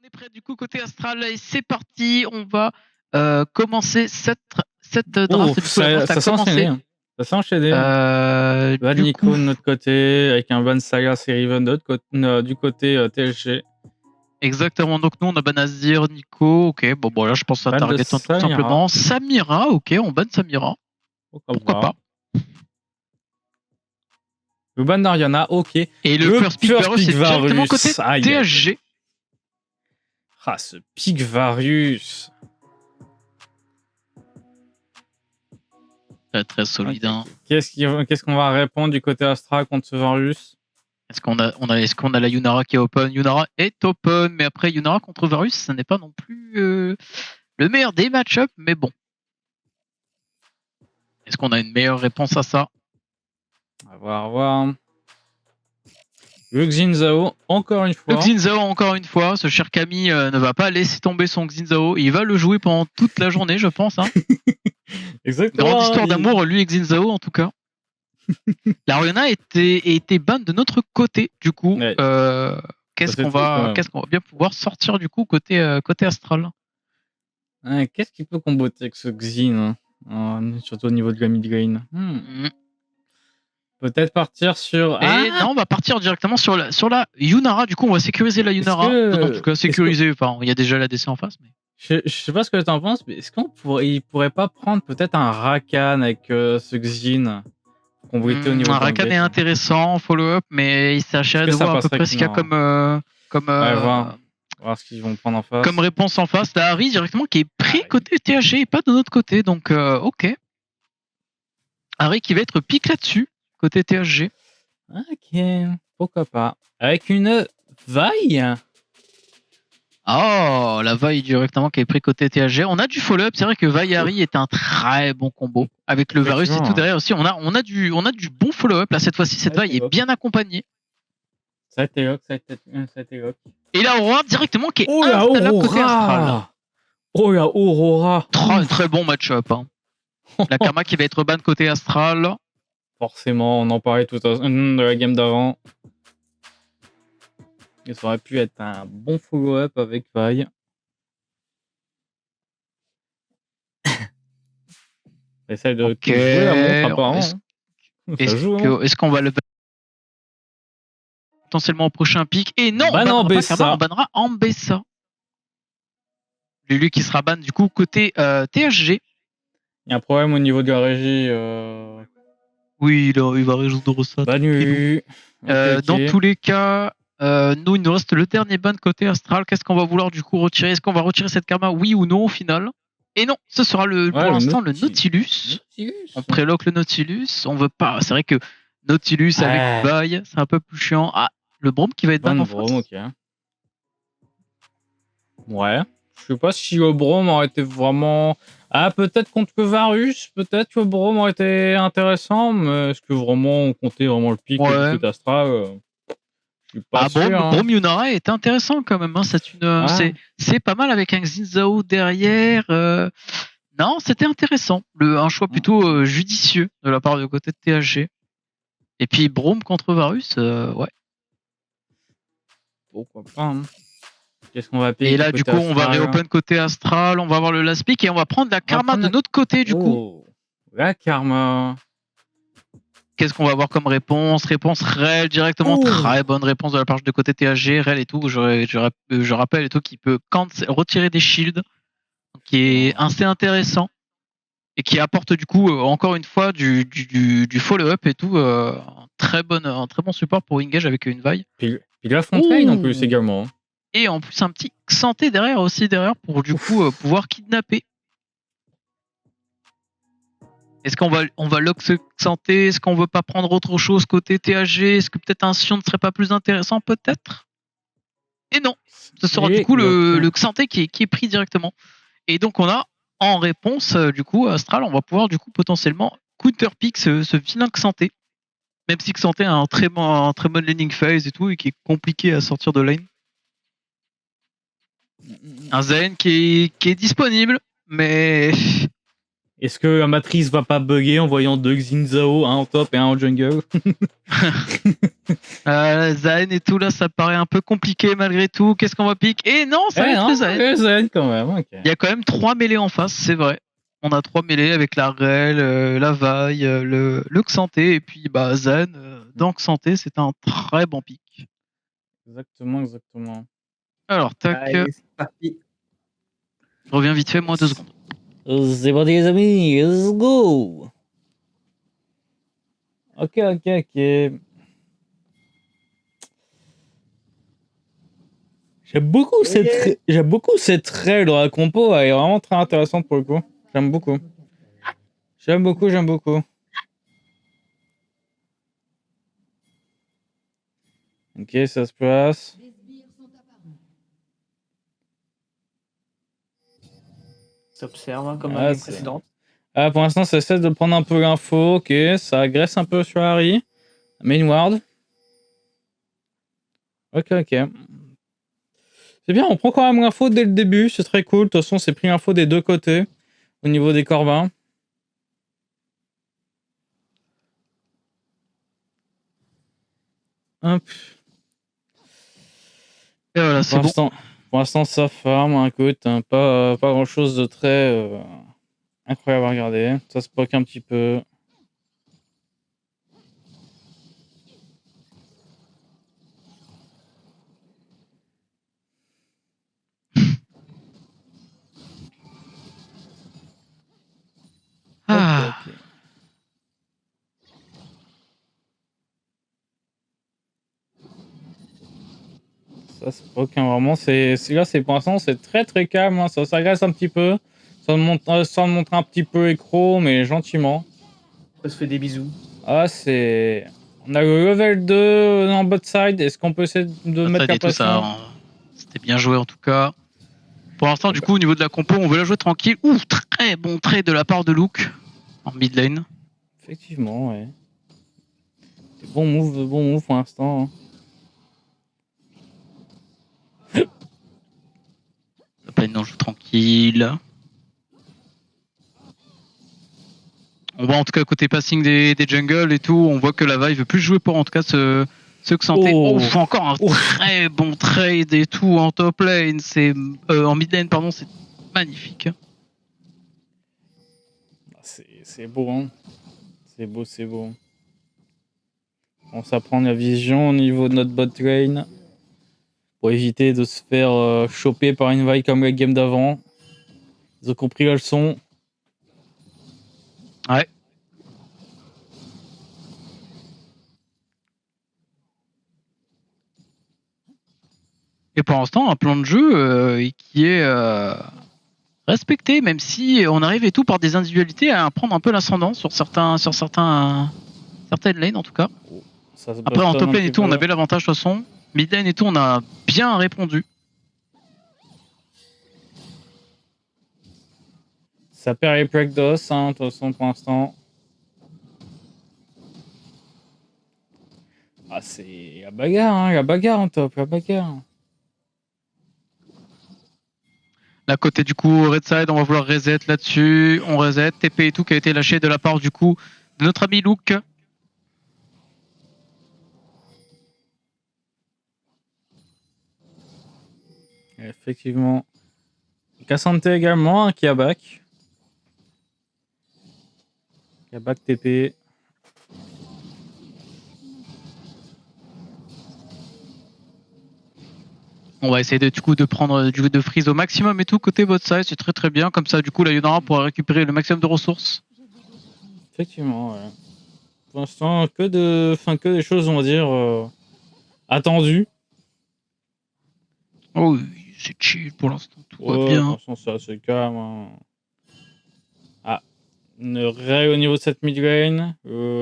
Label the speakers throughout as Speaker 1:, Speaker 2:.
Speaker 1: On est prêt du coup côté Astral et c'est parti. On va commencer cette draft. Du coup, la draft a
Speaker 2: ça s'est
Speaker 1: commencé.
Speaker 2: enchaîné. Ça s'est enchaîné. Van
Speaker 1: Du
Speaker 2: Nico
Speaker 1: coup,
Speaker 2: de notre côté, avec un Van Saga Seriven de du côté TLG.
Speaker 1: exactement. Donc nous on a ban Azir, Nico. Ok, bon là je pense à
Speaker 2: Ban de
Speaker 1: target tout
Speaker 2: Samira.
Speaker 1: simplement. Samira, ok, on ban Samira. Pourquoi pas.
Speaker 2: Le ban d'Ariana, ok.
Speaker 1: Et le first pick Varus c'est directement côté
Speaker 2: Aïe,
Speaker 1: THG.
Speaker 2: Ah, ce pick Varus.
Speaker 1: Très solide.
Speaker 2: Okay.
Speaker 1: Hein.
Speaker 2: Qu'est-ce qu'on va répondre du côté Astra contre ce Varus?
Speaker 1: Est-ce qu'on a la Yunara qui est open? Yunara est open, mais après Yunara contre Varus, ça n'est pas non plus le meilleur des match-ups, mais bon. Est-ce qu'on a une meilleure réponse à ça?
Speaker 2: On va voir. Le Xin Zhao, encore une fois.
Speaker 1: Le Xin Zhao, encore une fois. Ce cher Camille ne va pas laisser tomber son Xin Zhao. Il va le jouer pendant toute la journée, je pense. Hein.
Speaker 2: Exactement.
Speaker 1: Grande histoire d'amour, lui et Xin Zhao, en tout cas. La Rihanna était ban de notre côté, du coup. Ouais. Qu'est-ce qu'on va bien pouvoir sortir, du coup, côté Astral?
Speaker 2: Qu'est-ce qui peut comboter avec ce Xin, hein, surtout au niveau de la mid-lane? Peut-être partir sur...
Speaker 1: non, on va partir directement sur la Yunara. Du coup, on va sécuriser la Yunara. Non, en tout cas, sécuriser. Enfin, il y a déjà la DC en face. Mais...
Speaker 2: Je sais pas ce que tu en penses, mais est-ce il pourrait pas prendre peut-être un Rakan avec ce Xin comboter au niveau
Speaker 1: un Rakan est intéressant, follow-up, mais il s'agirait de voir à peu près ce qu'il y a comme...
Speaker 2: voir ce qu'ils vont prendre en face.
Speaker 1: Comme réponse en face. T'as Harry directement qui est pris côté THG et pas de notre côté. Donc, ok. Harry qui va être pique là-dessus. Côté THG.
Speaker 2: Ok, pourquoi pas. Avec une vaille.
Speaker 1: Oh, la vaille directement qui est pris côté THG. On a du follow-up. C'est vrai que vaille Harry est un très bon combo. Avec le Varus et tout derrière aussi. On a du bon follow-up. Là, cette fois-ci, cette vaille est bien accompagnée.
Speaker 2: Ça a été lock.
Speaker 1: Et la Aurora directement qui est installable côté Astral.
Speaker 2: Oh la Aurora.
Speaker 1: Très bon match-up. Hein. La Karma qui va être ban côté Astral.
Speaker 2: Forcément, on en parlait tout de la game d'avant. Et ça aurait pu être un bon follow-up avec Vaille. Essaye de jouer la montre apparemment.
Speaker 1: Est-ce qu'on va le potentiellement au prochain pick? Et non,
Speaker 2: on
Speaker 1: bannera Ambessa. Lui qui sera ban du coup côté THG.
Speaker 2: Il y a un problème au niveau de la régie.
Speaker 1: Oui, il va résoudre ça.
Speaker 2: Bannu.
Speaker 1: Dans tous les cas, nous, il nous reste le dernier ban côté Astral. Qu'est-ce qu'on va vouloir du coup retirer? Est-ce qu'on va retirer cette karma? Oui ou non au final? Et non, ce sera pour l'instant le Nautilus. On préloque le Nautilus. On veut pas. C'est vrai que Nautilus avec Vaille, c'est un peu plus chiant. Ah, le Braum qui va être ban en face.
Speaker 2: Ok. Ouais. Je sais pas si le Braum aurait été vraiment... peut-être contre le Varus, peut-être que le Braum aurait été intéressant, mais est-ce que vraiment on comptait vraiment le pic de Astral? Je suis pas sûr.
Speaker 1: Braum Yunara est intéressant quand même. Hein. C'est pas mal avec un Xin Zhao derrière. Non, c'était intéressant. Un choix plutôt judicieux de la part du côté de THG. Et puis Braum contre Varus, ouais.
Speaker 2: Pourquoi pas, hein. Qu'est-ce qu'on va payer?
Speaker 1: Et là, du coup, on va réopen côté Astral, on va avoir le last pick et on va prendre la Karma de notre côté, du coup.
Speaker 2: La Karma.
Speaker 1: Qu'est-ce qu'on va avoir comme réponse? Réponse Rel directement. Très bonne réponse de la part de côté THG. Rel et tout, je rappelle et tout, qui peut retirer des shields, qui est assez intéressant et qui apporte du coup, encore une fois, du follow-up et tout. Un très bon support pour engage avec une vaille.
Speaker 2: Puis la Fontaine en plus également.
Speaker 1: Et en plus, un petit santé derrière pour du coup pouvoir kidnapper. Est-ce qu'on va lock ce santé? Est-ce qu'on veut pas prendre autre chose côté THG? Est-ce que peut-être un Sion ne serait pas plus intéressant peut-être? Et non, ce sera du coup le santé qui est pris directement. Et donc on a en réponse du coup Astral, on va pouvoir du coup potentiellement counterpick ce vilain santé. Même si santé a un très bon laning phase et tout et qui est compliqué à sortir de lane. Un Zen qui est disponible, mais...
Speaker 2: Est-ce que la matrice va pas bugger en voyant deux Xin Zhao, un en top et un en jungle?
Speaker 1: Zayn et tout, là, ça paraît un peu compliqué malgré tout. Qu'est-ce qu'on va piquer? Et non, ça va être Zayn.
Speaker 2: Zayn quand même, ok.
Speaker 1: Il y a quand même 3 mêlées en face, c'est vrai. On a 3 mêlées avec la Rel, la Vaille, le Xanté, et puis bah, Zayn. Dans Xanté, c'est un très bon pic.
Speaker 2: Exactement, exactement.
Speaker 1: Alors, tac.
Speaker 3: Allez, c'est parti.
Speaker 1: Je reviens vite fait, moi, 2 secondes.
Speaker 2: C'est parti les amis, let's go. Ok. J'aime beaucoup cette règle dans la compo, elle est vraiment très intéressante pour le coup. J'aime beaucoup. Ok, ça se passe.
Speaker 3: S'observe hein, comme l'année précédente.
Speaker 2: Pour l'instant, ça essaie de prendre un peu l'info. Ok, ça agresse un peu sur Harry. Main ward. Ok. C'est bien, on prend quand même l'info dès le début. C'est très cool. De toute façon, c'est pris l'info des deux côtés. Au niveau des Corbins. Hop.
Speaker 1: Et voilà, c'est bon.
Speaker 2: Pour l'instant, ça farm. Écoute, hein, pas grand chose de très incroyable à regarder. Ça se poke un petit peu. Okay. Ça se poke hein, vraiment. Là, pour l'instant, c'est très très calme. Hein. Ça s'agresse un petit peu. Ça me montre un petit peu écro, mais gentiment.
Speaker 3: On se fait des bisous.
Speaker 2: On a le level 2 en bot side. Est-ce qu'on peut essayer de mettre la pression?
Speaker 1: C'était bien joué en tout cas. Pour l'instant, du coup, au niveau de la compo, on veut la jouer tranquille. Ouh, très bon trade de la part de Luke en mid lane.
Speaker 2: Effectivement, ouais. Bon move pour l'instant. Hein.
Speaker 1: On joue tranquille. On voit en tout cas côté passing des jungles et tout, on voit que la Vaille veut plus jouer pour en tout cas ce Xanté. Encore un très bon trade et tout en top lane, en mid lane pardon, c'est magnifique.
Speaker 2: C'est beau hein. C'est beau. On s'apprend la vision au niveau de notre bot lane pour éviter de se faire choper par une Vaille comme la game d'avant. Ils ont compris la leçon.
Speaker 1: Ouais. Et pour l'instant, un plan de jeu qui est respecté, même si on arrive et tout par des individualités à prendre un peu l'ascendant sur certaines lanes en tout cas. Après en top lane et tout, on avait l'avantage de toute façon. Mid lane et tout, on a bien répondu.
Speaker 2: Ça perd les Prekdos, hein, de toute façon pour l'instant. C'est la bagarre en top, la bagarre.
Speaker 1: Là côté du coup red side, on va vouloir reset là-dessus, on reset, TP et tout qui a été lâché de la part du coup de notre ami Luke.
Speaker 2: Effectivement. Cassante également, hein, qui a back. Qui a back TP.
Speaker 1: On va essayer de prendre de freeze au maximum et tout côté bot side, c'est très très bien. Comme ça, du coup, la Yonara pourra récupérer le maximum de ressources.
Speaker 2: Effectivement, ouais. Pour l'instant, que des choses, on va dire, attendues.
Speaker 1: Oh, c'est chill pour l'instant, tout va bien.
Speaker 2: Pour l'instant, c'est assez calme. Hein. Une raie au niveau de cette mid lane.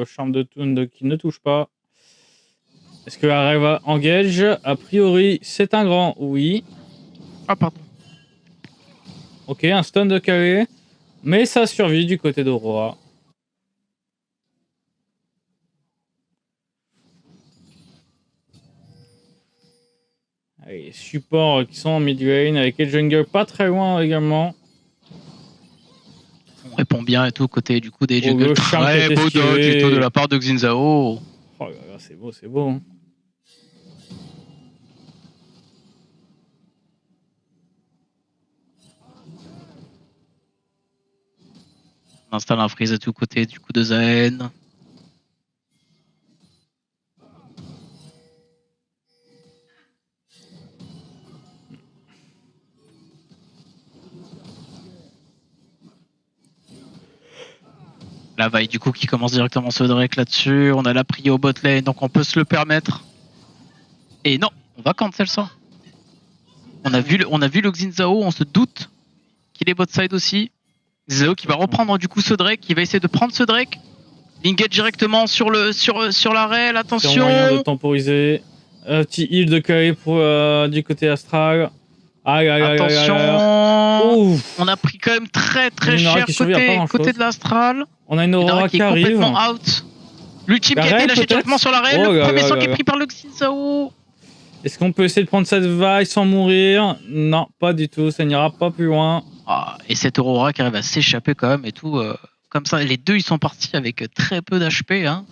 Speaker 2: Charme de Toon qui ne touche pas. Est-ce que la raie va engage? A priori, c'est un grand oui.
Speaker 1: Ah, pardon.
Speaker 2: Ok, un stun de Calais. Mais ça survit du côté d'Aurora. Allez, supports qui sont en mid lane avec les jungles pas très loin également.
Speaker 1: On répond bien et tout côté du coup des jungles. Très beau dodge et tout de la part de Xin Zhao.
Speaker 2: Oh là là, c'est beau. Hein.
Speaker 1: On installe un freeze à tous côtés du coup de Zaen. La vaille du coup qui commence directement ce Drake là-dessus. On a la prio au bot lane, donc on peut se le permettre. Et non, on va cancel ça. On a vu le Xin Zhao, on se doute qu'il est bot side aussi. Zhao qui va reprendre du coup ce Drake, qui va essayer de prendre ce Drake. Engage directement sur la rail, attention.
Speaker 2: Moyen de temporiser. Petit heal de Kae pour du côté astral.
Speaker 1: Attention. On a pris quand même très cher côté de l'astral.
Speaker 2: On a une Aurora qui arrive.
Speaker 1: Complètement out. L'ultime qui a été lâché directement sur la rail. Le premier sang qui est pris par le Xin Zhao.
Speaker 2: Est-ce qu'on peut essayer de prendre cette vaille sans mourir? Non, pas du tout. Ça n'ira pas plus loin.
Speaker 1: Et cette Aurora qui arrive à s'échapper quand même et tout. Comme ça, les deux ils sont partis avec très peu d'HP. Hein.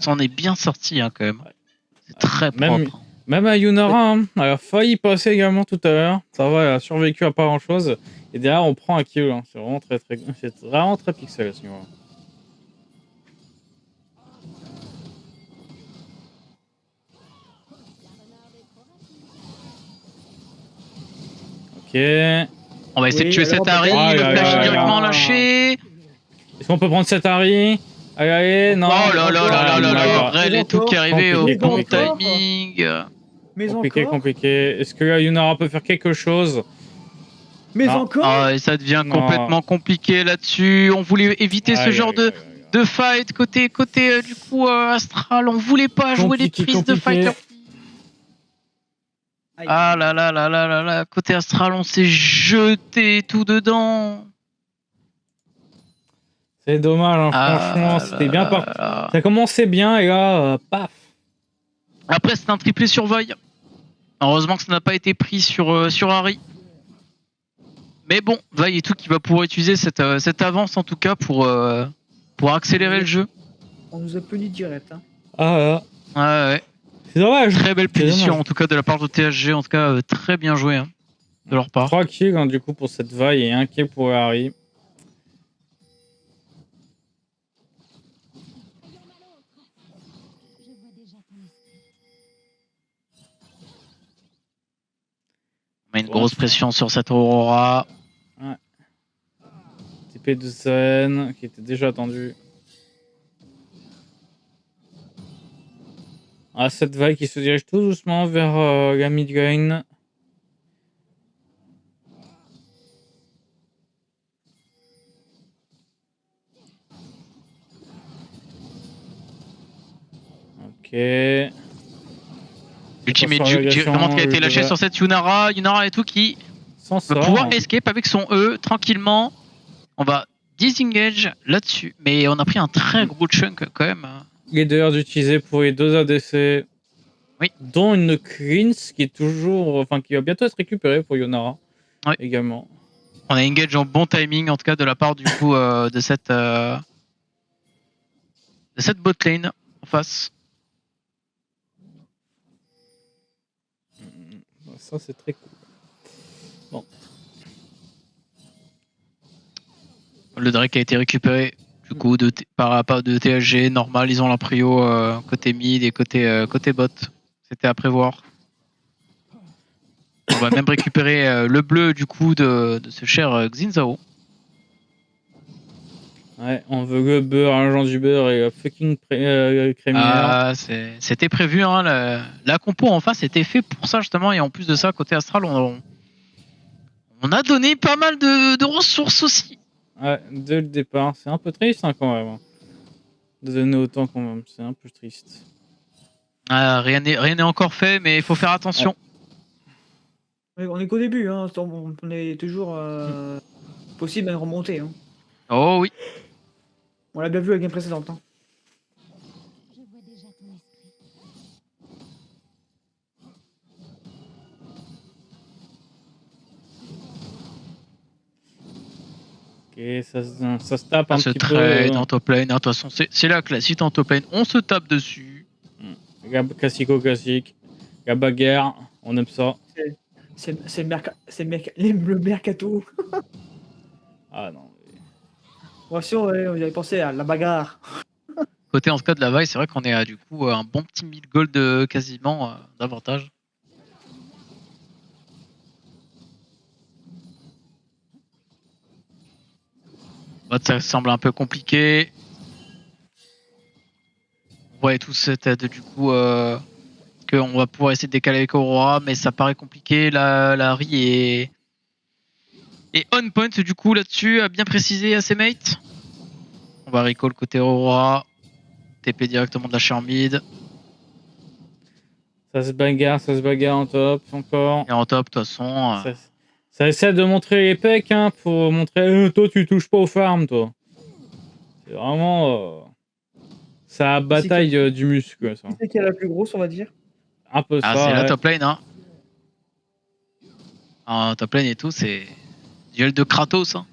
Speaker 1: Ça en est bien sorti hein, quand même. C'est très propre.
Speaker 2: Même à Yunara, hein, elle a failli passer également tout à l'heure. Ça va, elle a survécu à pas grand chose. Et derrière, on prend un kill. Hein. C'est vraiment très pixel à ce niveau-là. Ok.
Speaker 1: On va essayer de tuer cet Harry. Le flash est directement lâché.
Speaker 2: Est-ce qu'on peut prendre cet Harry? Allez, non.
Speaker 1: Oh là là là là là. Rel et tout qui est arrivé au bon timing.
Speaker 2: Compliqué. Est-ce que là, Yunara peut faire quelque chose?
Speaker 3: Mais encore
Speaker 1: et ça devient complètement compliqué là-dessus. On voulait éviter ce genre de fight côté du coup Astral. On voulait pas jouer les prises de fighter. Ah là là là là là là. Côté Astral, on s'est jeté tout dedans.
Speaker 2: C'est dommage, hein, franchement, c'était bien parti. Ça commençait bien et là, paf.
Speaker 1: Après, c'est un triplé sur Void. Heureusement que ça n'a pas été pris sur Harry. Mais bon, Void et tout qui va pouvoir utiliser cette avance en tout cas pour accélérer le jeu.
Speaker 3: On nous a puni direct. Hein.
Speaker 1: Ouais.
Speaker 2: C'est dommage.
Speaker 1: Très belle punition en tout cas de la part de THG. En tout cas, très bien joué hein, de leur part.
Speaker 2: 3 kills hein, du coup pour cette Void et 1 kill pour Harry.
Speaker 1: On met une grosse pression sur cette Aurora.
Speaker 2: Ouais. TP de Zaen qui était déjà attendu. Cette vague qui se dirige tout doucement vers la mid lane. Ok.
Speaker 1: Ultimate Juke vraiment qui a été lâché sur cette Yunara et tout qui va pouvoir escape avec son E tranquillement. On va disengage là-dessus, mais on a pris un très gros chunk quand même.
Speaker 2: Les deux d'utiliser pour les deux ADC.
Speaker 1: Oui.
Speaker 2: Dont une cleanse qui est toujours, qui va bientôt être récupérée pour Yunara.
Speaker 1: Oui.
Speaker 2: Également.
Speaker 1: On a engage en bon timing en tout cas de la part du coup de cette bot lane en face.
Speaker 2: Ça c'est très cool. Bon.
Speaker 1: Le Drake a été récupéré du coup par de THG normal, ils ont la prio côté mid et côté bot. C'était à prévoir. On va même récupérer le bleu du coup de ce cher Xin Zhao.
Speaker 2: Ouais, on veut le beurre, l'argent du beurre et fucking crémière.
Speaker 1: C'était prévu, hein, la compo en face était fait pour ça justement, et en plus de ça, côté Astral, on a donné pas mal de ressources aussi.
Speaker 2: Ouais, dès le départ, c'est un peu triste hein, quand même. De donner autant quand même, c'est un peu triste.
Speaker 1: Rien n'est encore fait, mais il faut faire attention.
Speaker 3: Ouais. On est qu'au début, hein. On est toujours possible à remonter. Hein.
Speaker 1: Oh oui.
Speaker 3: On l'a bien vu à la game précédente. Hein.
Speaker 2: Ok, ça se tape un petit peu.
Speaker 1: Trade en top lane, de toute façon, c'est la classique en top lane, on se tape dessus.
Speaker 2: Classique. La bagarre, on aime ça.
Speaker 3: C'est le mercato.
Speaker 2: Ah non.
Speaker 3: Moi aussi, ouais, on avait pensé à la bagarre.
Speaker 1: Côté en tout cas de la vaille, c'est vrai qu'on est à du coup un bon petit 1000 gold quasiment d'avantage. Ça semble un peu compliqué. On voit tous cette aide du coup qu'on va pouvoir essayer de décaler avec Aurora, mais ça paraît compliqué. La Ri est on point du coup là-dessus, a bien précisé à ses mates. On va recall côté Aurora. TP directement de lâcher en mid.
Speaker 2: Ça se bagarre en top encore.
Speaker 1: Et en top, de toute façon.
Speaker 2: Ça essaie de montrer les pecs hein, pour montrer toi tu touches pas aux farms toi. C'est vraiment ça bataille du muscle. Ça.
Speaker 3: C'est qui est la plus grosse, on va dire.
Speaker 2: Un peu ça.
Speaker 1: C'est la top lane. Hein. En top lane et tout, c'est duel de Kratos. Hein.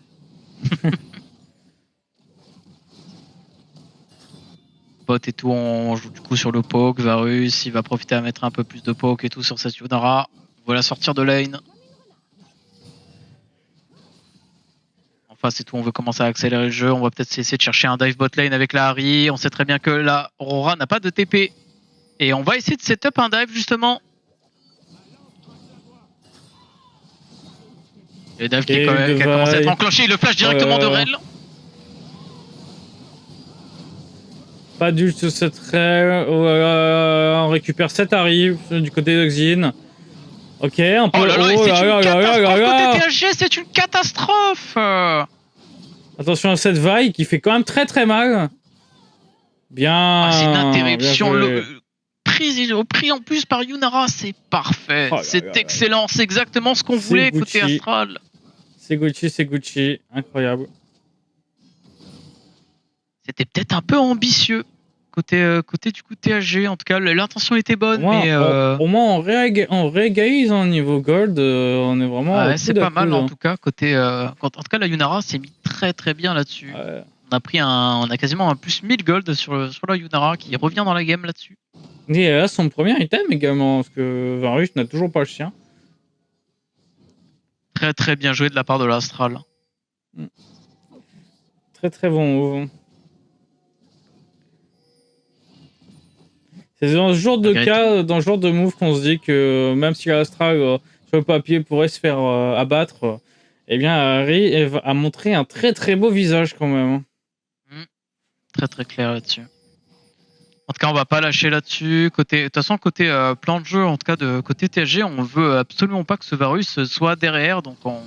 Speaker 1: Bot et tout, on joue du coup sur le poke. Varus, il va profiter à mettre un peu plus de poke et tout sur cette Yunara. Voilà, sortir de lane. Enfin, c'est tout, on veut commencer à accélérer le jeu. On va peut-être essayer de chercher un dive bot lane avec la Harry. On sait très bien que la Aurora n'a pas de TP. Et on va essayer de setup un dive justement. Le dive qui a commencé à être enclenché, il le flash directement de Rel.
Speaker 2: Pas du tout cette Rel. On récupère cette Harry du côté d'Oxine. Ok, un peu.
Speaker 1: Oh là là, c'est une catastrophe côté THG, c'est une catastrophe.
Speaker 2: Attention à cette vaille qui fait quand même très très mal. Bien.
Speaker 1: C'est une interruption prise au prix en plus par Yunara, c'est parfait. C'est excellent, c'est exactement ce qu'on voulait côté Astral.
Speaker 2: C'est Gucci, incroyable.
Speaker 1: C'était peut-être un peu ambitieux. Côté du coup THG, en tout cas l'intention était bonne, mais
Speaker 2: au moins on réégalise en niveau gold, on est vraiment
Speaker 1: c'est pas mal en tout cas côté en tout cas la Yunara s'est mis très très bien là-dessus. On a quasiment un plus 1000 gold sur la Yunara qui revient dans la game là-dessus.
Speaker 2: Et elle a son premier item également parce que Varus n'a toujours pas le chien.
Speaker 1: Très très bien joué de la part de l'Astral.
Speaker 2: Très très bon move. C'est dans ce genre de cas, dans ce genre de move qu'on se dit que même si l'Astral sur le papier pourrait se faire abattre, eh bien Harry a montré un très très beau visage quand même.
Speaker 1: Très très clair là-dessus. En tout cas, on va pas lâcher là-dessus. De toute façon, côté plan de jeu, en tout cas de côté TSG, on veut absolument pas que ce Varus soit derrière, donc on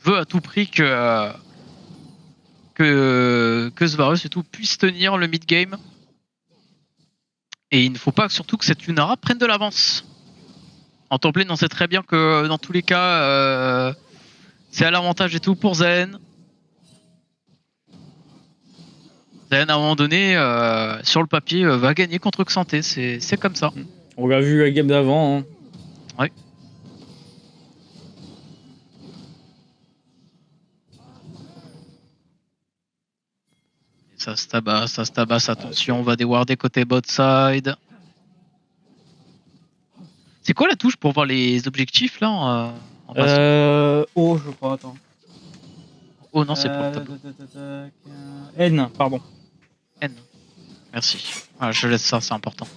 Speaker 1: veut à tout prix que ce Varus et tout puisse tenir le mid game. Et il ne faut pas surtout que cette Yunara prenne de l'avance. En top lane, on sait très bien que dans tous les cas, c'est à l'avantage et tout pour Zen. Zen, à un moment donné, sur le papier, va gagner contre Xanté. C'est comme ça.
Speaker 2: On l'a vu la game d'avant. Hein.
Speaker 1: Ouais. Ça se tabasse, attention, on va déwarder côté bot side. C'est quoi la touche pour voir les objectifs là en
Speaker 2: O, je crois, attends.
Speaker 1: Oh non, c'est pour le tableau.
Speaker 2: N, pardon.
Speaker 1: N. Merci. Voilà, je laisse ça, c'est important.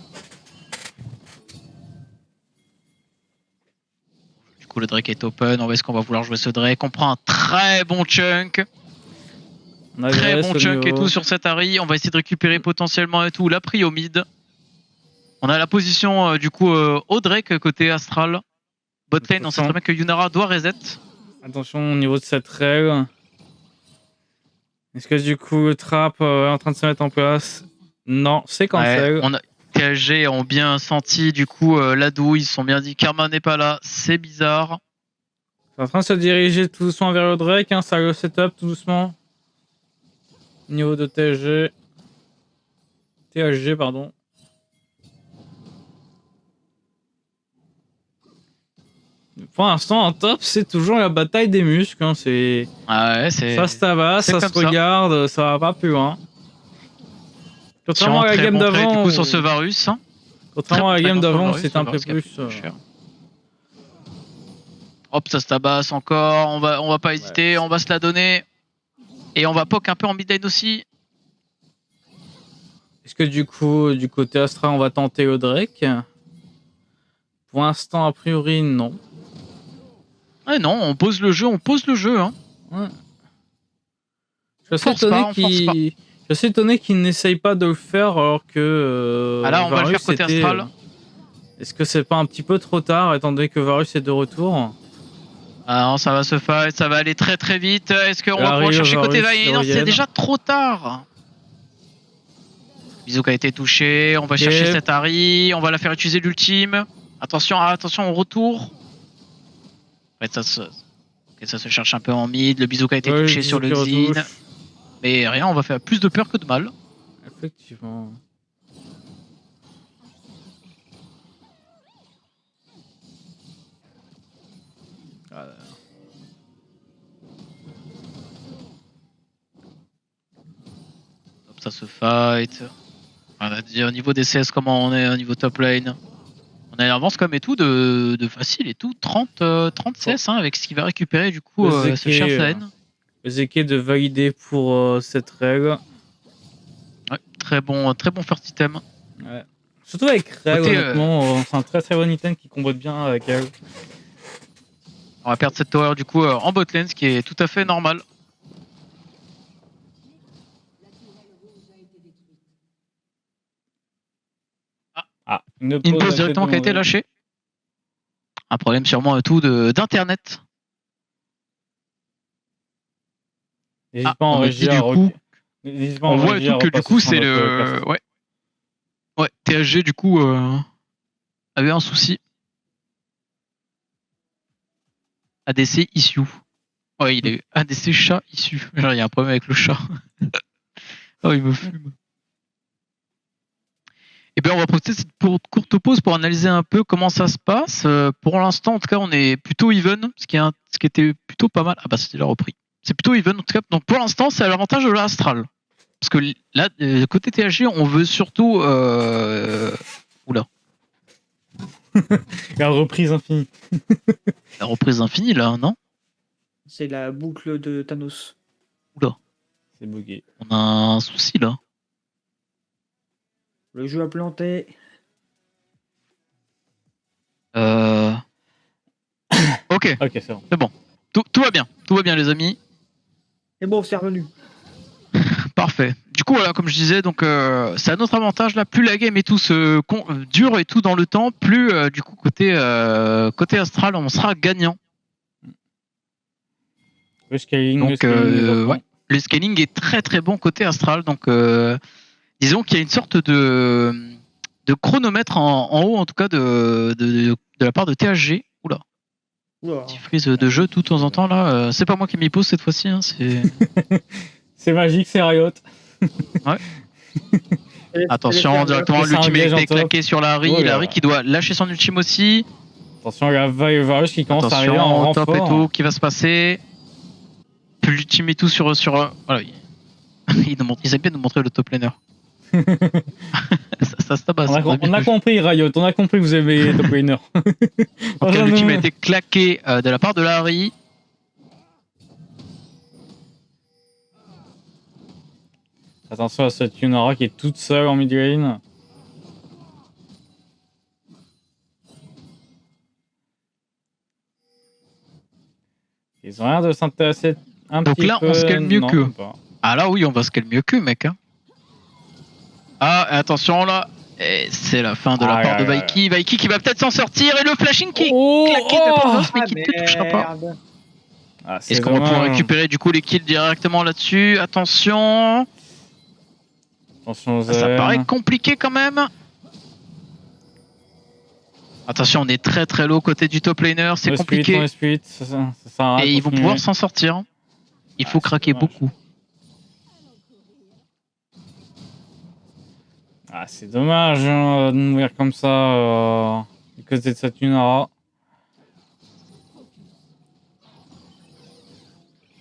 Speaker 1: Du coup, le Drake est open. On va est-ce qu'on va vouloir jouer ce Drake. On prend un très bon chunk. Très bon chunk et tout sur cette Harry. On va essayer de récupérer potentiellement et tout la prio mid. On a la position du coup au Drake côté Astral. Bot lane, on sait très bien que Yunara doit reset.
Speaker 2: Attention au niveau de cette règle. Est-ce que du coup le trap est en train de se mettre en place? Non, c'est cancel.
Speaker 1: Ouais, THG ont bien senti du coup la douille. Ils se sont bien dit Karma n'est pas là, c'est bizarre.
Speaker 2: C'est en train de se diriger tout doucement vers le Drake, hein, ça le setup tout doucement. Niveau de THG, pardon. Pour l'instant, en top, c'est toujours la bataille des muscles. Hein, c'est... Ça se tabasse, ça se regarde, ça va pas plus loin. Contrairement à la game d'avant.
Speaker 1: Du coup, sur ce Varus. Hein.
Speaker 2: Contrairement à la game d'avant, c'est un peu plus.
Speaker 1: Hop, ça se tabasse encore. On va pas hésiter, on va se la donner. Et on va poke un peu en mid lane aussi.
Speaker 2: Est-ce que du coup, du côté Astra, on va tenter le Drake? Pour l'instant, a priori, non.
Speaker 1: Ouais, non, on pose le jeu, hein.
Speaker 2: Ouais. Je suis assez étonné qu'il n'essaye pas de le faire alors que.
Speaker 1: Ah là, on va le faire
Speaker 2: Varus
Speaker 1: côté Astral.
Speaker 2: Est-ce que c'est pas un petit peu trop tard étant donné que Varus est de retour?
Speaker 1: Ah non, ça va se fight, ça va aller très très vite. Est-ce qu'on va pouvoir chercher côté Vayne? Non, c'est déjà trop tard. Bisou qui a été touché, on va chercher cette Harry, on va la faire utiliser l'ultime. Attention, attention au retour. En fait, ça se cherche un peu en mid, le bisou qui a été touché sur le Xin. Mais rien, on va faire plus de peur que de mal.
Speaker 2: Effectivement.
Speaker 1: Ça se fight. On va dire au niveau des CS comment on est au niveau top lane. On a une avance comme et tout de facile et tout. 30 CS hein, avec ce qu'il va récupérer du coup ce cher Zayn.
Speaker 2: Zeke de valider pour cette règle.
Speaker 1: Ouais, très bon first item.
Speaker 2: Ouais. Surtout avec Reg, honnêtement, c'est un très très bon item qui combote bien avec elle.
Speaker 1: On va perdre cette tower du coup en bot lane, ce qui est tout à fait normal. Une pause directement qui a été lâchée. Un problème sûrement tout d'internet.
Speaker 2: N'hésite pas en régie à
Speaker 1: on voit tout que du coup c'est le... Ouais, THG du coup avait un souci. ADC issue. Ouais, il est ADC chat issue. Genre il y a un problème avec le chat. Oh, il me fume. Et bien on va profiter de cette courte pause pour analyser un peu comment ça se passe. Pour l'instant, en tout cas, on est plutôt even, ce qui était plutôt pas mal. Ah bah c'était déjà repris. C'est plutôt even en tout cas. Donc pour l'instant, c'est à l'avantage de l'Astral. Parce que là, côté THG, on veut surtout... Oula.
Speaker 2: La reprise infinie.
Speaker 1: La reprise infinie là, non?
Speaker 3: C'est la boucle de Thanos.
Speaker 1: Oula.
Speaker 2: C'est bugué.
Speaker 1: On a un souci là.
Speaker 3: Le jeu a planté.
Speaker 1: Ok.
Speaker 2: Ok, c'est bon.
Speaker 1: C'est bon. Tout va bien. Tout va bien, les amis.
Speaker 3: Et bon, c'est revenu.
Speaker 1: Parfait. Du coup, voilà, comme je disais, donc c'est à notre avantage là. Plus la game et tout se dure et tout dans le temps, plus du coup côté Astral, on sera gagnant.
Speaker 2: Le scaling,
Speaker 1: donc, le scaling est très très bon côté Astral. Donc, disons qu'il y a une sorte de chronomètre en haut, en tout cas de la part de THG. Oula. Petit freeze de jeu tout de temps en temps là. C'est pas moi qui m'y pose cette fois-ci. Hein,
Speaker 2: c'est magique, c'est Riot.
Speaker 1: Ouais. Attention, directement l'ultime a été claqué sur la Harry. La Harry qui doit lâcher son ultime aussi.
Speaker 2: Attention, il y a Varus qui commence à arriver en renfort.
Speaker 1: Top et tout qui va se passer. Plus l'ultime et tout sur voilà. Ils aiment bien nous montrer le top laner. ça se tabasse.
Speaker 2: On a compris Riot, on a compris que vous aimez les top laners.
Speaker 1: L'ultime a été claqué de la part de la Harry.
Speaker 2: Attention à cette Yunara qui est toute seule en mid lane. Ils ont l'air de s'intéresser un petit peu.
Speaker 1: Donc là, on scale mieux qu'eux. Ah là, oui, on va scale mieux qu'eux, mec. Hein. Ah, attention là. C'est la fin de la part de Vaiki. Vaiki qui va peut-être s'en sortir. Et le flashing qui est claqué de la part de mais qui ne touchera pas. Est-ce qu'on va pouvoir récupérer du coup les kills directement là-dessus? Attention.
Speaker 2: Attention,
Speaker 1: ça paraît compliqué quand même. Attention, on est très très low côté du top laner, c'est compliqué. Et ils vont pouvoir s'en sortir. Il faut craquer beaucoup.
Speaker 2: Ah, c'est dommage de mourir comme ça du côté de cette Yunara.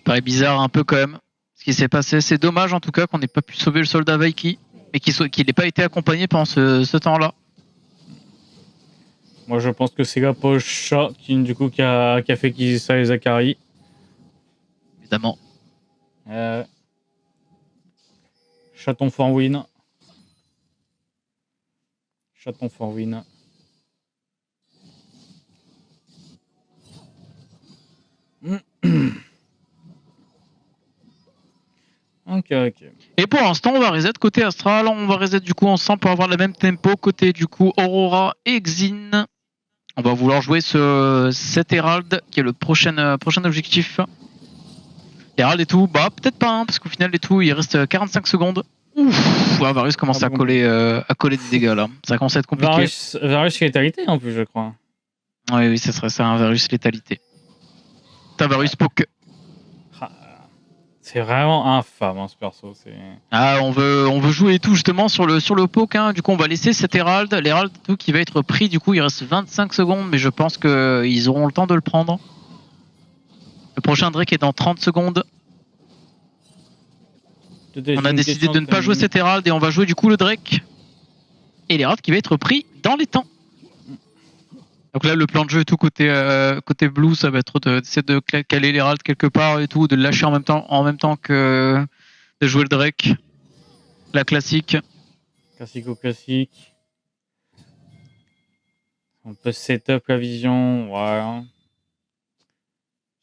Speaker 1: Paraît bizarre un peu quand même ce qui s'est passé. C'est dommage en tout cas qu'on n'ait pas pu sauver le soldat Vaiki et qu'il n'ait pas été accompagné pendant ce temps-là.
Speaker 2: Moi je pense que c'est la poche chat qui a fait qu'ils ça les Akari.
Speaker 1: Évidemment.
Speaker 2: Chaton for win. Chaton for win. Ok.
Speaker 1: Et pour l'instant, on va reset côté Astral. On va reset du coup ensemble pour avoir le même tempo côté du coup Aurora et Xin. On va vouloir jouer cet Herald qui est le prochain objectif. Herald et tout, bah peut-être pas, hein, parce qu'au final et tout, il reste 45 secondes. Ouf, ouais, Varus commence à coller des dégâts là. Ça commence à être compliqué.
Speaker 2: Varus létalité en plus, je crois.
Speaker 1: Oui, ça serait ça, un Varus létalité. T'as Varus poke.
Speaker 2: C'est vraiment infâme, hein, ce perso.
Speaker 1: Ah, on veut jouer et tout justement sur le poke. Hein. Du coup, on va laisser cet Herald, l'Herald tout qui va être pris. Du coup, il reste 25 secondes, mais je pense qu'ils auront le temps de le prendre. Le prochain Drake est dans 30 secondes. On a décidé de ne pas jouer cet Herald et on va jouer du coup le Drake. Et l'Herald qui va être pris dans les temps. Donc là, le plan de jeu et tout côté Blue, ça va être d'essayer de caler l'Herald quelque part et tout, de le lâcher en même temps que de jouer le Drake. La classique.
Speaker 2: Classique. On peut setup la vision, voilà.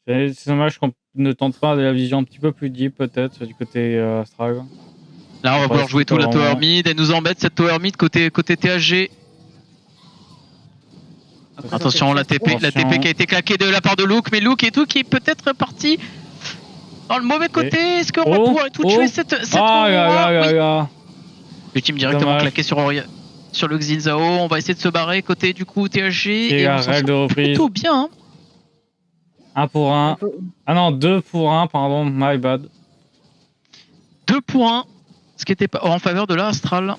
Speaker 2: C'est dommage qu'on ne tente pas de la vision un petit peu plus deep peut-être du côté Astral.
Speaker 1: Là, on va pouvoir jouer tout la tower mid. Elle nous embête cette tower mid côté THG. Attention, la TP qui a été claquée de la part de Luke, mais Luke et tout qui est peut-être parti dans le mauvais côté. Est-ce qu'on va pouvoir tout tuer cette Aurora? Le team directement claqué sur le Xin Zhao. On va essayer de se barrer côté du coup THG et on s'en sort plutôt bien. Hein.
Speaker 2: 1 pour 1. Ah non, 2 pour 1, pardon, my bad.
Speaker 1: 2 pour 1, ce qui était pas en faveur de l'Astral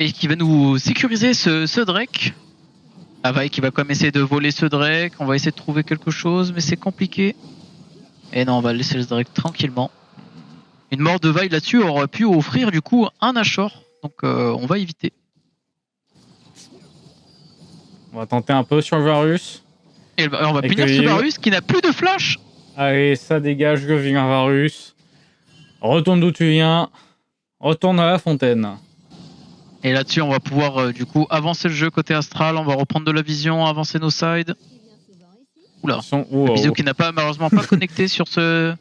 Speaker 1: et qui va nous sécuriser ce Drake. Avaï qui va quand même essayer de voler ce Drake, on va essayer de trouver quelque chose, mais c'est compliqué. Et non, on va laisser le Drake tranquillement. Une mort de Vi là-dessus aurait pu offrir du coup un Nashor, donc on va éviter.
Speaker 2: On va tenter un peu sur Varus.
Speaker 1: Et on va punir ce Varus qui n'a plus de flash.
Speaker 2: Allez, ça dégage, je viens Varus. Retourne d'où tu viens. Retourne à la fontaine.
Speaker 1: Et là-dessus, on va pouvoir du coup avancer le jeu côté Astral. On va reprendre de la vision, avancer nos sides. Oula, le bisou qui n'a malheureusement pas connecté sur ce...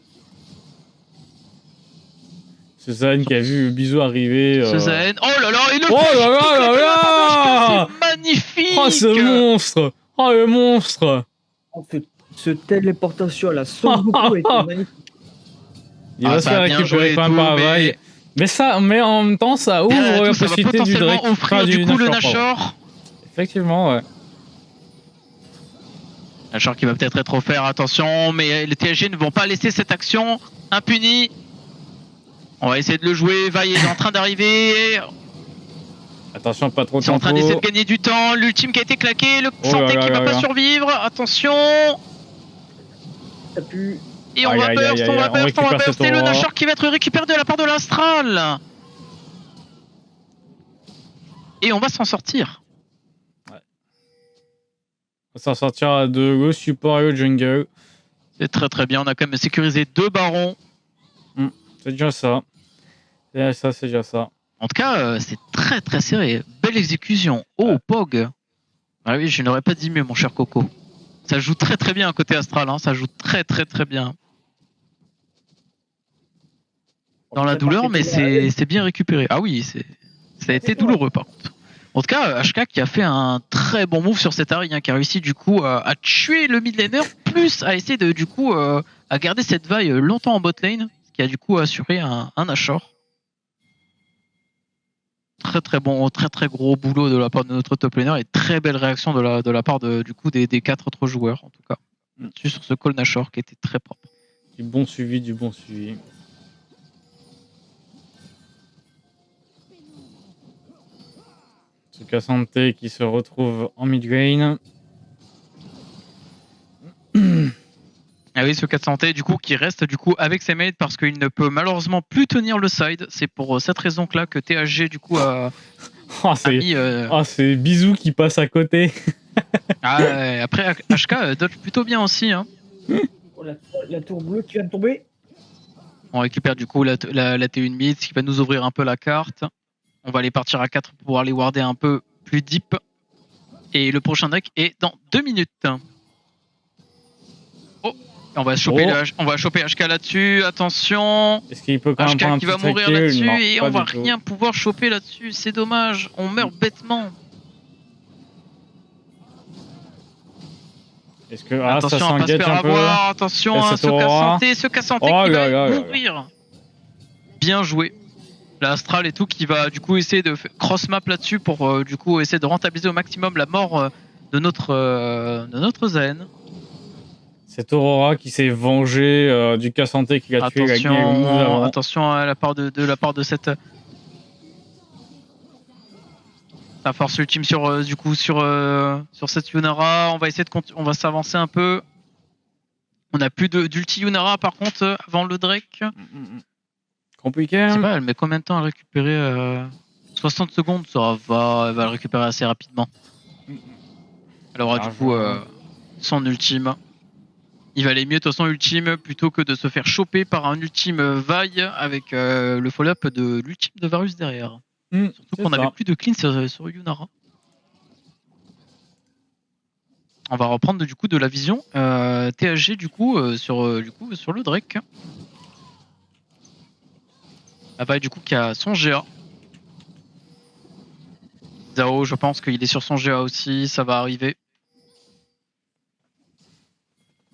Speaker 2: Ce Zayn qui a vu le bisou arriver.
Speaker 1: Ce Zayn. Oh là là, et le c'est magnifique.
Speaker 2: Oh ce monstre. Oh le monstre.
Speaker 3: Ce téléportation là, Son Goku était magnifique.
Speaker 2: Il va se faire récupérer quand même par Avaï. Mais en même temps, ça ouvre la possibilité du Drake.
Speaker 1: Offrir du coup le Nashor.
Speaker 2: Effectivement, ouais.
Speaker 1: Nashor qui va peut-être être offert, attention, mais les TSG ne vont pas laisser cette action impunie. On va essayer de le jouer, Vi est en train d'arriver.
Speaker 2: Attention, pas trop de
Speaker 1: temps. Ils sont en train d'essayer de gagner du temps, l'ultime qui a été claqué, le santé qui va pas survivre, attention.
Speaker 3: Ça pue.
Speaker 1: Et on va burst, on va burst, c'est le Nashor qui va être récupéré de la part de l'Astral. Et on va s'en sortir.
Speaker 2: Ouais. On va s'en sortir à 2, go support et au jungle.
Speaker 1: C'est très très bien, on a quand même sécurisé 2 barons.
Speaker 2: C'est déjà ça. C'est déjà ça.
Speaker 1: En tout cas, c'est très très serré. Belle exécution. Oh, Pog. Ah oui, je n'aurais pas dit mieux, mon cher Coco. Ça joue très très bien côté Astral, hein. Ça joue très très très bien. Dans la douleur, mais c'est bien récupéré. Ah oui, ça a été douloureux par contre. En tout cas, HK qui a fait un très bon move sur cette Ari, hein, qui a réussi du coup à tuer le mid laner, plus à essayer de du coup à garder cette Vi longtemps en bot lane, ce qui a du coup assuré un Nashor. Très très bon, très très gros boulot de la part de notre top laner et très belle réaction de la part du coup des 4 autres joueurs en tout cas. Sur ce call Nashor qui était très propre.
Speaker 2: Du bon suivi. Santé qui se retrouve en mid lane.
Speaker 1: Ah oui, ce 4 santé du coup qui reste du coup avec ses mates parce qu'il ne peut malheureusement plus tenir le side. C'est pour cette raison là que THG du coup a mis...
Speaker 2: c'est Bisou qui passe à côté.
Speaker 1: Après HK dodge plutôt bien aussi. Hein.
Speaker 3: La tour bleue qui vient de tomber.
Speaker 1: On récupère du coup la T1 mid, ce qui va nous ouvrir un peu la carte. On va aller partir à 4 pour pouvoir les warder un peu plus deep. Et le prochain deck est dans 2 minutes. Oh, on va choper, on va choper HK là-dessus, attention.
Speaker 2: Est-ce qu'il peut quand même prendre un
Speaker 1: HK qui va
Speaker 2: petit
Speaker 1: mourir
Speaker 2: recul?
Speaker 1: là-dessus
Speaker 2: Non,
Speaker 1: et
Speaker 2: pas
Speaker 1: on va
Speaker 2: du tout.
Speaker 1: rien pouvoir choper là-dessus, c'est dommage, on meurt bêtement.
Speaker 2: Est-ce que
Speaker 1: attention
Speaker 2: ça
Speaker 1: à pas se
Speaker 2: s'engage
Speaker 1: faire
Speaker 2: un peu?
Speaker 1: avoir, attention à ce cas santé qui va mourir. Bien joué. L'Astral et tout qui va du coup essayer de cross map là-dessus pour du coup essayer de rentabiliser au maximum la mort de notre Zayn.
Speaker 2: C'est Aurora qui s'est vengé du cas santé qui l'a tué.
Speaker 1: Attention à la part de cette. La force ultime sur du coup sur cette Yunara. On va essayer on va s'avancer un peu. On a plus d'ulti Yunara par contre avant le Drake.
Speaker 2: Compliqué.
Speaker 1: Je sais pas, elle met combien de temps à récupérer 60 secondes, ça va, elle va le récupérer assez rapidement. Elle aura du coup son ultime. Il va aller mieux de toute façon ultime plutôt que de se faire choper par un ultime Vi avec le follow-up de l'ultime de Varus derrière. Surtout qu'on n'avait plus de clean sur Yunara. On va reprendre du coup de la vision THG du coup sur le Drake. Vi du coup qui a son GA. Zao, je pense qu'il est sur son GA aussi, ça va arriver.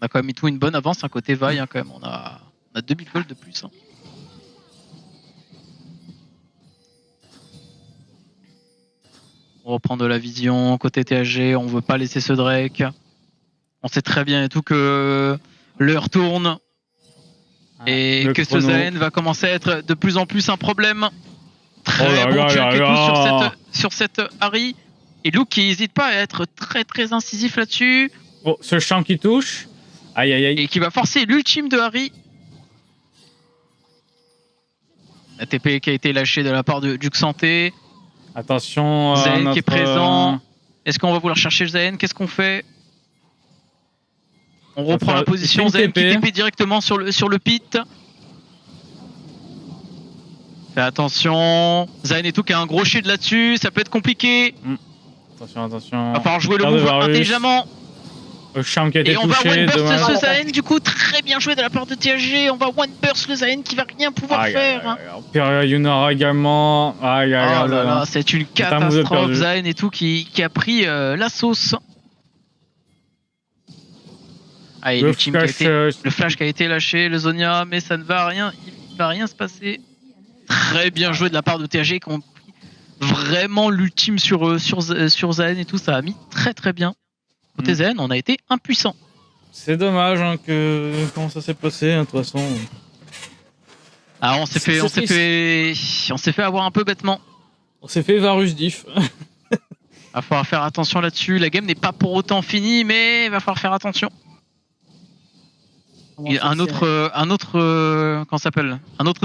Speaker 1: On a quand même mis tout une bonne avance, un côté Vi quand même, on a 2000 gold de plus. On reprend de la vision, côté THG, on veut pas laisser ce Drake. On sait très bien et tout que l'heure tourne. Et que ce Zayn va commencer à être de plus en plus un problème. Très bon kill et tout sur cette Ahri. Et Luke qui n'hésite pas à être très très incisif là-dessus.
Speaker 2: Oh, ce champ qui touche. Aïe aïe aïe.
Speaker 1: Et qui va forcer l'ultime de Ahri. La TP qui a été lâchée de la part de Duke Santé.
Speaker 2: Attention.
Speaker 1: Zayn qui est présent. Est-ce qu'on va vouloir chercher Zayn? Qu'est-ce qu'on fait? On reprend la position. Zayn qui TP directement sur le pit. Fais attention. Zayn et tout qui a un gros shield là-dessus. Ça peut être compliqué.
Speaker 2: Attention.
Speaker 1: Va falloir jouer le move intelligemment.
Speaker 2: Le charme qui a été touché.
Speaker 1: Et on va one burst ce Zayn du coup. Très bien joué de la part de THG. On va one burst le Zayn qui va rien pouvoir faire.
Speaker 2: Yunara également.
Speaker 1: Aïe aïe aïe. C'est une catastrophe. Zayn et tout qui a pris la sauce. Ah, et le flash qui a été lâché, le Zonia, mais ça ne va rien, il va rien se passer. Très bien joué de la part de THG qui ont pris vraiment l'ultime sur Zayn et tout, ça a mis très très bien. Côté Zayn, on a été impuissant.
Speaker 2: C'est dommage que comment ça s'est passé, de toute façon.
Speaker 1: Ah, on s'est fait avoir un peu bêtement.
Speaker 2: On s'est fait Varus diff.
Speaker 1: Va falloir faire attention là-dessus. La game n'est pas pour autant finie, mais il va falloir faire attention. Un autre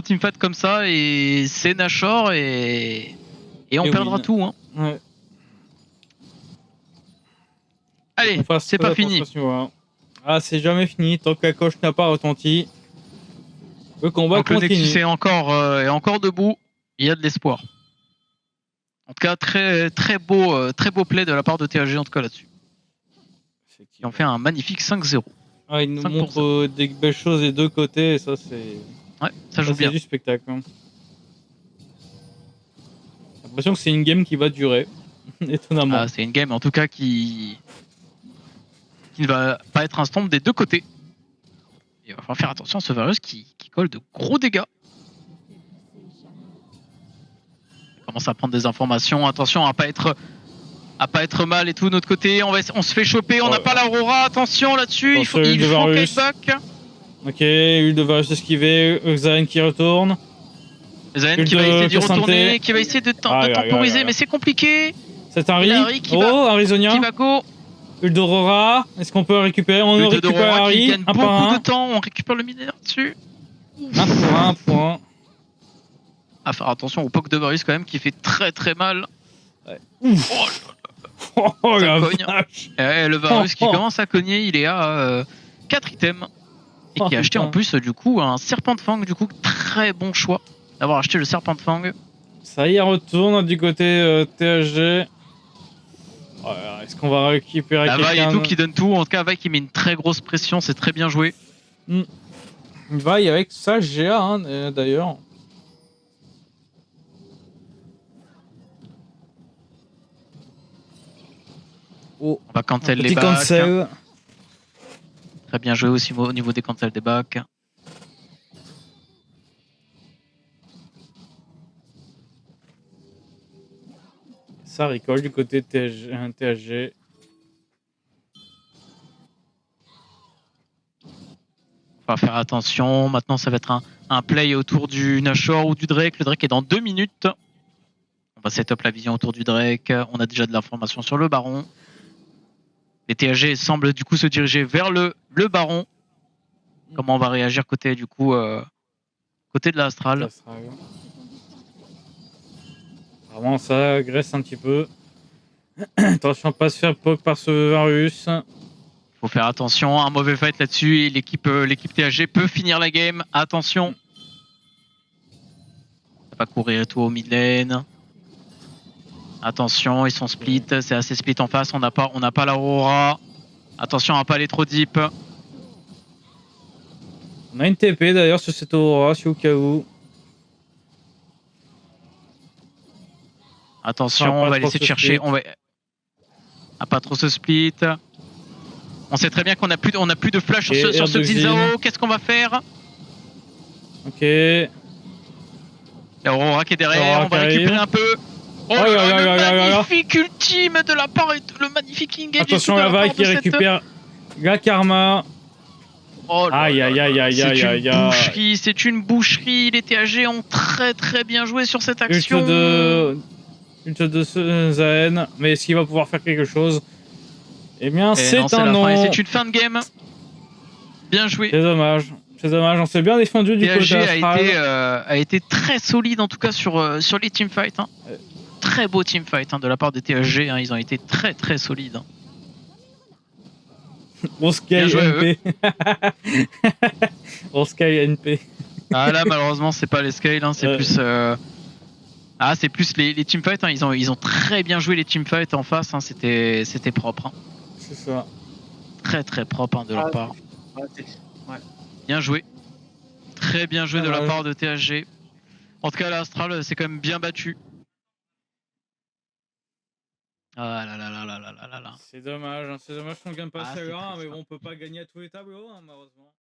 Speaker 1: teamfight comme ça et c'est Nashor et on perdra tout. Hein.
Speaker 2: Ouais.
Speaker 1: Allez, c'est pas fini.
Speaker 2: Ah, c'est jamais fini tant que la coche n'a pas retenti. Le combat continue.
Speaker 1: Le Nexus est encore debout. Il y a de l'espoir. En tout cas, très très beau play de la part de THG en tout cas là-dessus. Qui en fait un magnifique 5-0.
Speaker 2: Ah, il nous montre des belles choses des deux côtés, et ça c'est.
Speaker 1: Ouais, ça joue bien.
Speaker 2: C'est du spectacle. Hein. J'ai l'impression que c'est une game qui va durer, étonnamment.
Speaker 1: Ah, c'est une game en tout cas qui ne va pas être un stomp des deux côtés. Il va falloir faire attention à ce Varus qui colle de gros dégâts. Il commence à prendre des informations. Attention à pas être mal et tout de notre côté, on se fait choper, on n'a pas l'Aurora, attention là-dessus, il faut kickback.
Speaker 2: Ok, Huile de Varus esquivé, Zayn qui retourne.
Speaker 1: Zayn qui va essayer d'y retourner, qui va essayer de temporiser, mais c'est compliqué.
Speaker 2: C'est Ahri, Arizonia.
Speaker 1: Qui va go.
Speaker 2: Huile d'Aurora, est-ce qu'on peut récupérer? On récupère Ahri,
Speaker 1: qui gagne beaucoup de temps, on récupère le minéraire dessus.
Speaker 2: Un point.
Speaker 1: À faire attention au poke de Varus quand même qui fait très très mal.
Speaker 2: Ouais. Oh la vache.
Speaker 1: Le Varus qui commence à cogner, il est à 4 items. Et qui a acheté en plus du coup un Serpent de Fang, du coup très bon choix d'avoir acheté le Serpent de Fang.
Speaker 2: Ça y est, retourne du côté THG. Est-ce qu'on va récupérer quelqu'un?
Speaker 1: La et tout qui donne tout, en tout cas Vaille qui met une très grosse pression, c'est très bien joué.
Speaker 2: Vaille avec sa GA hein, d'ailleurs.
Speaker 1: On va cancel les bacs. Très bien joué aussi au niveau des cancels des bacs.
Speaker 2: Ça récolte du côté THG.
Speaker 1: On va faire attention. Maintenant, ça va être un play autour du Nashor ou du Drake. Le Drake est dans 2 minutes. On va set up la vision autour du Drake. On a déjà de l'information sur le Baron. Les THG semblent du coup se diriger vers le Baron. Comment on va réagir côté du coup côté de l'Astral.
Speaker 2: Vraiment, ça agresse un petit peu. Attention à pas se faire poke par ce Varus.
Speaker 1: Faut faire attention, un mauvais fight là-dessus et l'équipe THG peut finir la game. Attention. Ça va courir et tout au mid lane. Attention, ils sont split, c'est assez split en face, on n'a pas l'Aurora. Attention à pas aller trop deep.
Speaker 2: On a une TP d'ailleurs sur cette Aurora, si au cas où.
Speaker 1: Attention, on va laisser chercher. On va pas trop se split. On sait très bien qu'on a plus de flash sur ce Xin. Qu'est-ce qu'on va faire?
Speaker 2: Ok.
Speaker 1: L'Aurora qui est derrière, on va récupérer un peu. Oh le magnifique ultime de la part et le magnifique engage.
Speaker 2: Attention la vague qui récupère la karma.
Speaker 1: Oh aïe aïe aïe aïe aïe aïe. C'est une boucherie. Les THG ont très très bien joué sur cette action.
Speaker 2: Ult de Zaen, mais est-ce qu'il va pouvoir faire quelque chose? Eh bien, c'est un non.
Speaker 1: C'est une fin de game. Bien joué.
Speaker 2: C'est dommage. C'est dommage, on s'est bien défendu du côté
Speaker 1: THG a été très solide en tout cas sur les teamfights. Hein. Très beau teamfight de la part des THG, hein. Ils ont été très très solides. Hein.
Speaker 2: On scale NP. On scale NP.
Speaker 1: Ah là malheureusement c'est pas les scales, hein. C'est plus c'est plus les teamfights. Hein. Ils ont très bien joué les teamfights en face. Hein. C'était propre. Hein.
Speaker 2: C'est ça.
Speaker 1: Très très propre de leur part. Bien joué. Très bien joué de la part de THG. En tout cas, l'Astral s'est quand même bien battu. Ah là là là là là là là.
Speaker 2: C'est dommage qu'on gagne pas celle-là, mais bon, on peut pas gagner à tous les tableaux, hein, malheureusement.